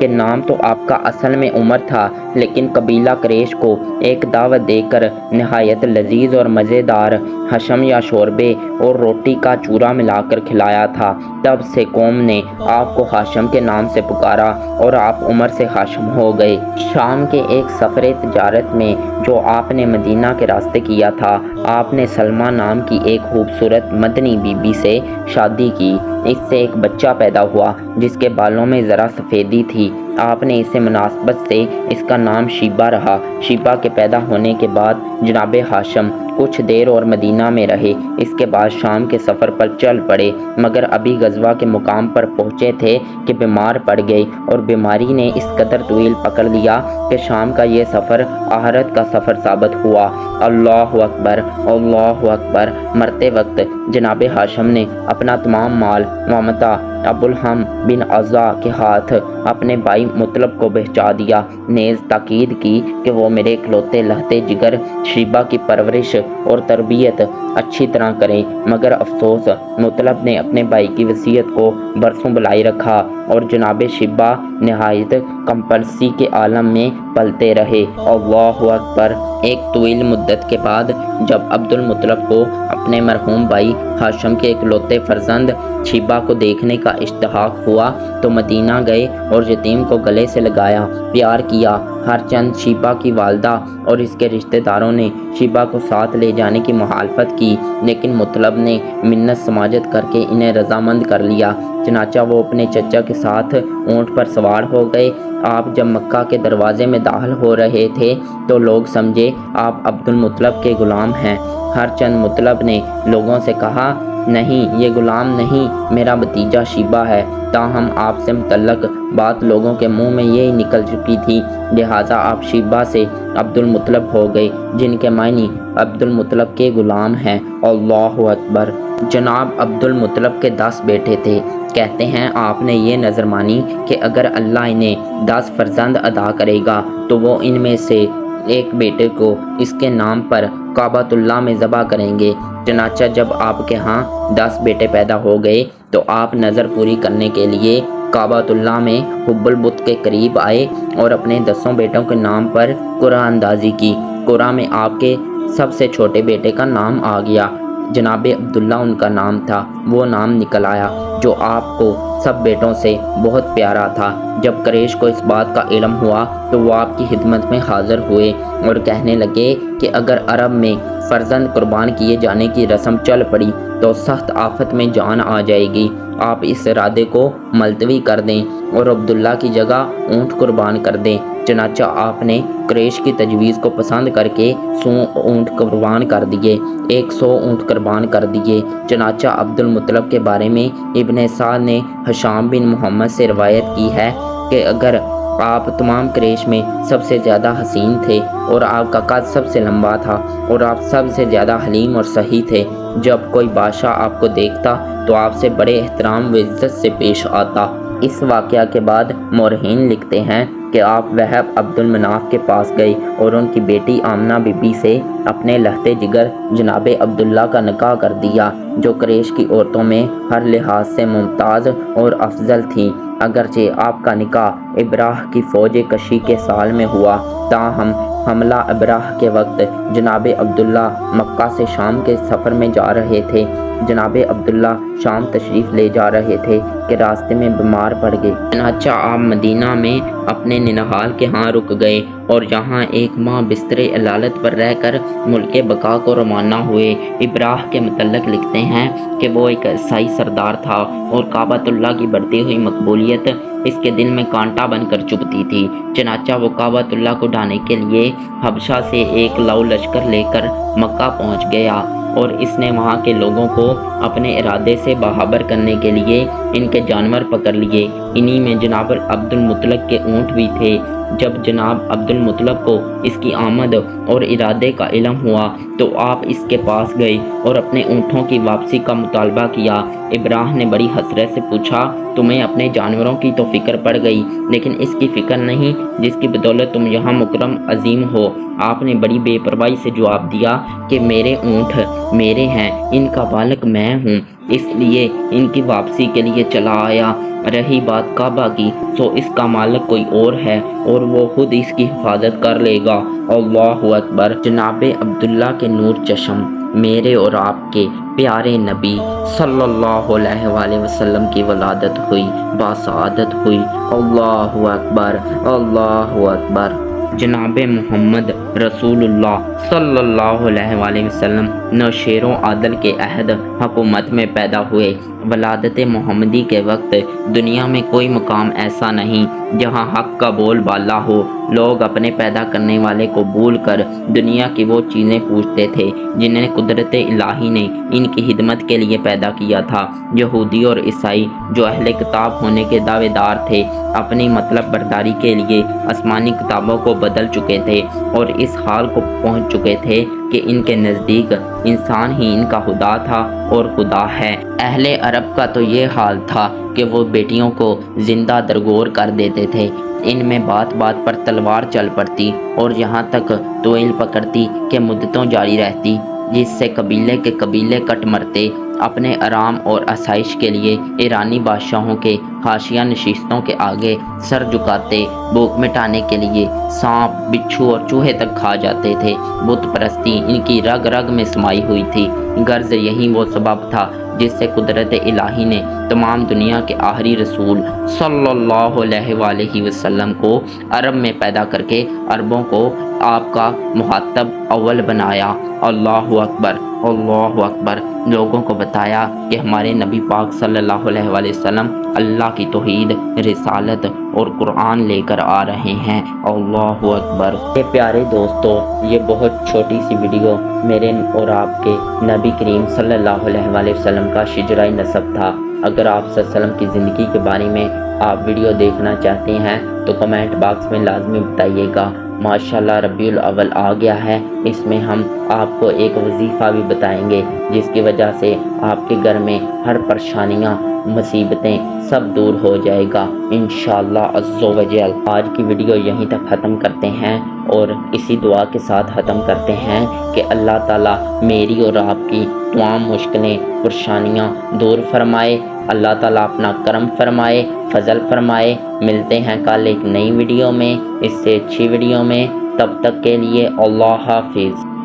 کہ نام تو آپ کا اصل میں عمر تھا، لیکن قبیلہ قریش کو ایک دعوت دے کر نہایت لذیذ اور مزیدار حشم یا شوربے اور روٹی کا چورا ملا کر کھلایا تھا۔ تب سے قوم نے آپ کو ہاشم کے نام سے پکارا اور آپ عمر سے ہاشم ہو گئے۔ شام کے ایک سفر تجارت میں جو آپ نے مدینہ کے راستے کیا تھا، آپ نے سلمہ نام کی ایک خوبصورت مدنی بی بی سے شادی کی۔ اس سے ایک بچہ پیدا ہوا جس کے بالوں میں ذرا سفیدی تھی۔ آپ نے اسے مناسبت سے اس کا نام شیبہ رہا۔ شیبہ کے پیدا ہونے کے بعد جناب ہاشم کچھ دیر اور مدینہ میں رہے، اس کے بعد شام کے سفر پر چل پڑے، مگر ابھی غزوہ کے مقام پر پہنچے تھے کہ بیمار پڑ گئے، اور بیماری نے اس قدر طویل پکڑ لیا کہ شام کا یہ سفر آخرت کا سفر ثابت ہوا۔ اللہ اکبر، اللہ اکبر۔ مرتے وقت جناب ہاشم نے اپنا تمام مال ومتاع ابوالہم بن عزا کے ہاتھ اپنے بھائی مطلب کو بہچا دیا، نیز تاکید کی کہ وہ میرے اکلوتے لہتے جگر شیبہ کی پرورش اور تربیت اچھی طرح کریں، مگر افسوس مطلب نے اپنے بھائی کی وصیت کو برسوں بلائے رکھا اور جناب شیبہ نہایت کمپلسی کے عالم میں پلتے رہے۔ اللہ اکبر۔ ایک طویل مدت کے بعد جب عبد المطلب کو اپنے مرحوم بھائی ہاشم کے اکلوتے فرزند شیبہ کو دیکھنے کا اشتہاق ہوا تو مدینہ گئے اور یتیم کو گلے سے لگایا، پیار کیا۔ ہر چند شیبہ کی والدہ اور اس کے رشتہ داروں نے شیبہ کو ساتھ لے جانے کی مخالفت کی، لیکن مطلب نے منت سماجت کر کے انہیں رضامند کر لیا۔ چنانچہ وہ اپنے چچا کے ساتھ اونٹ پر سوار ہو گئے۔ آپ جب مکہ کے دروازے میں داخل ہو رہے تھے تو لوگ سمجھے آپ عبد المطلب کے غلام ہیں۔ ہر چند مطلب نے لوگوں سے کہا، نہیں، یہ غلام نہیں، میرا بھتیجا شیبہ ہے۔ تاہم آپ سے متعلق بات لوگوں کے منہ میں یہی نکل چکی تھی، لہٰذا آپ شیبہ سے عبد المطلب ہو گئے، جن کے معنی عبد المطلب کے غلام ہیں۔ اللہ اکبر۔ جناب عبد المطلب کے 10 بیٹے تھے۔ کہتے ہیں آپ نے یہ نظر مانی کہ اگر اللہ انہیں 10 فرزند عطا کرے گا تو وہ ان میں سے ایک بیٹے کو اس کے نام پر کعبۃ اللہ میں ذبح کریں گے۔ چنانچہ جب آپ کے ہاں 10 بیٹے پیدا ہو گئے تو آپ نظر پوری کرنے کے لیے کعبۃ اللہ میں حب البت کے قریب آئے اور اپنے 10 بیٹوں کے نام پر قرعہ اندازی کی۔ قرعہ میں آپ کے سب سے چھوٹے بیٹے کا نام آ گیا، جناب عبداللہ ان کا نام تھا۔ وہ نام نکل آیا جو آپ کو سب بیٹوں سے بہت پیارا تھا۔ جب قریش کو اس بات کا علم ہوا تو وہ آپ کی خدمت میں حاضر ہوئے اور کہنے لگے کہ اگر عرب میں فرزند قربان کیے جانے کی رسم چل پڑی تو سخت آفت میں جان آ جائے گی۔ آپ اس ارادے کو ملتوی کر دیں اور عبداللہ کی جگہ اونٹ قربان کر دیں۔ چنانچہ آپ نے قریش کی تجویز کو پسند کر کے 100 اونٹ قربان کر دیے، 100 اونٹ قربان کر دیے۔ چنانچہ عبد المطلب کے بارے میں ابن سعد نے ہشام بن محمد سے روایت کی ہے کہ اگر آپ تمام قریش میں سب سے زیادہ حسین تھے اور آپ کا قد سب سے لمبا تھا اور آپ سب سے زیادہ حلیم اور سخی تھے، جب کوئی بادشاہ آپ کو دیکھتا تو آپ سے بڑے احترام و عزت سے پیش آتا۔ اس واقعہ کے بعد مورخین لکھتے ہیں کہ آپ وہب عبد المناف کے پاس گئے اور ان کی بیٹی آمنہ بی بی سے اپنے لہتے جگر جناب عبداللہ کا نکاح کر دیا، جو قریش کی عورتوں میں ہر لحاظ سے ممتاز اور افضل تھیں۔ اگرچہ آپ کا نکاح ابراہ کی فوج کشی کے سال میں ہوا، تاہم حملہ ابراہ کے وقت جناب عبداللہ مکہ سے شام کے سفر میں جا رہے تھے۔ جناب عبداللہ شام تشریف لے جا رہے تھے کہ راستے میں بیمار پڑ گئے۔ چنانچہ آپ مدینہ میں اپنے ننہال کے ہاں رک گئے اور یہاں 1 ماہ بستر علالت پر رہ کر ملک بقا کو روانہ ہوئے۔ ابراہ کے متعلق لکھتے ہیں کہ وہ ایک عیسائی سردار تھا اور کعبۃ اللہ کی بڑھتی ہوئی مقبولیت اس کے دل میں کانٹا بن کر چبھتی تھی۔ چنانچہ وہ کعبۃ اللہ کو ڈھانے کے لیے حبشہ سے ایک لو لشکر لے کر مکہ پہنچ گیا اور اس نے وہاں کے لوگوں کو اپنے ارادے سے باخبر کرنے کے لیے ان کے جانور پکڑ لیے۔ انہی میں جناب عبد المطلب کے اونٹ بھی تھے۔ جب جناب عبد المطلب کو اس کی آمد اور ارادے کا علم ہوا تو آپ اس کے پاس گئے اور اپنے اونٹوں کی واپسی کا مطالبہ کیا۔ ابراہ نے بڑی حسرت سے پوچھا، تمہیں اپنے جانوروں کی تو فکر پڑ گئی لیکن اس کی فکر نہیں جس کی بدولت تم یہاں مکرم عظیم ہو۔ آپ نے بڑی بے پرواہی سے جواب دیا کہ میرے اونٹ میرے ہیں، ان کا بالک میں ہوں، اس لیے ان کی واپسی کے لیے چلا آیا۔ رہی بات کعبہ کی تو اس کا مالک کوئی اور ہے اور وہ خود اس کی حفاظت کر لے گا۔ اللہ اکبر۔ جناب عبداللہ کے نور چشم میرے اور آپ کے پیارے نبی صلی اللہ علیہ وآلہ وسلم کی ولادت ہوئی، باسعادت ہوئی۔ اللہ اکبر، اللہ اکبر۔ جناب محمد رسول اللہ صلی اللہ علیہ وآلہ وسلم نوشیر و عادل کے عہد حکومت میں پیدا ہوئے۔ ولادت محمدی کے وقت دنیا میں کوئی مقام ایسا نہیں جہاں حق کا بول بالا ہو۔ لوگ اپنے پیدا کرنے والے کو بھول کر دنیا کی وہ چیزیں پوچھتے تھے جنہیں قدرت الہی نے ان کی خدمت کے لیے پیدا کیا تھا۔ یہودی اور عیسائی جو اہل کتاب ہونے کے دعوے دار تھے، اپنی مطلب برداری کے لیے آسمانی کتابوں کو بدل چکے تھے اور اس حال کو پہنچ چکے تھے کہ ان کے نزدیک انسان ہی ان کا خدا تھا اور خدا ہے۔ اہل عرب کا تو یہ حال تھا کہ وہ بیٹیوں کو زندہ درگور کر دیتے تھے۔ ان میں بات بات پر تلوار چل پڑتی اور یہاں تک طویل پکڑتی کہ مدتوں جاری رہتی، جس سے قبیلے کے قبیلے کٹ مرتے۔ اپنے آرام اور آسائش کے لیے ایرانی بادشاہوں کے حاشیہ نشستوں کے آگے سر جھکاتے، بھوک مٹانے کے لیے سانپ، بچھو اور چوہے تک کھا جاتے تھے۔ بت پرستی ان کی رگ رگ میں سمائی ہوئی تھی۔ غرض یہی وہ سبب تھا جس سے قدرت الہی نے تمام دنیا کے آخری رسول صلی اللہ علیہ وآلہ وسلم کو عرب میں پیدا کر کے عربوں کو آپ کا مخاطب اول بنایا۔ اللہ اکبر، اللہ اکبر۔ لوگوں کو بتایا کہ ہمارے نبی پاک صلی اللہ علیہ وآلہ وسلم اللہ کی توحید، رسالت اور قرآن لے کر آ رہے ہیں۔ اللہ اکبر۔ پیارے دوستو، یہ بہت چھوٹی سی ویڈیو میرے اور آپ کے نبی کریم صلی اللہ علیہ وآلہ وسلم کا شجرہ نسب تھا۔ اگر آپ صلی اللہ علیہ وسلم کی زندگی کے بارے میں آپ ویڈیو دیکھنا چاہتے ہیں تو کمنٹ باکس میں لازمی بتائیے گا۔ ماشاءاللہ ربیع الاول آ گیا ہے، اس میں ہم آپ کو ایک وظیفہ بھی بتائیں گے جس کی وجہ سے آپ کے گھر میں ہر پریشانیاں، مصیبتیں سب دور ہو جائے گا انشاءاللہ عز و جل۔ آج کی ویڈیو یہیں تک ختم کرتے ہیں اور اسی دعا کے ساتھ ختم کرتے ہیں کہ اللہ تعالیٰ میری اور آپ کی تمام مشکلیں، پریشانیاں دور فرمائے۔ اللہ تعالیٰ اپنا کرم فرمائے، فضل فرمائے۔ ملتے ہیں کل ایک نئی ویڈیو میں، اس سے اچھی ویڈیو میں۔ تب تک کے لیے اللہ حافظ۔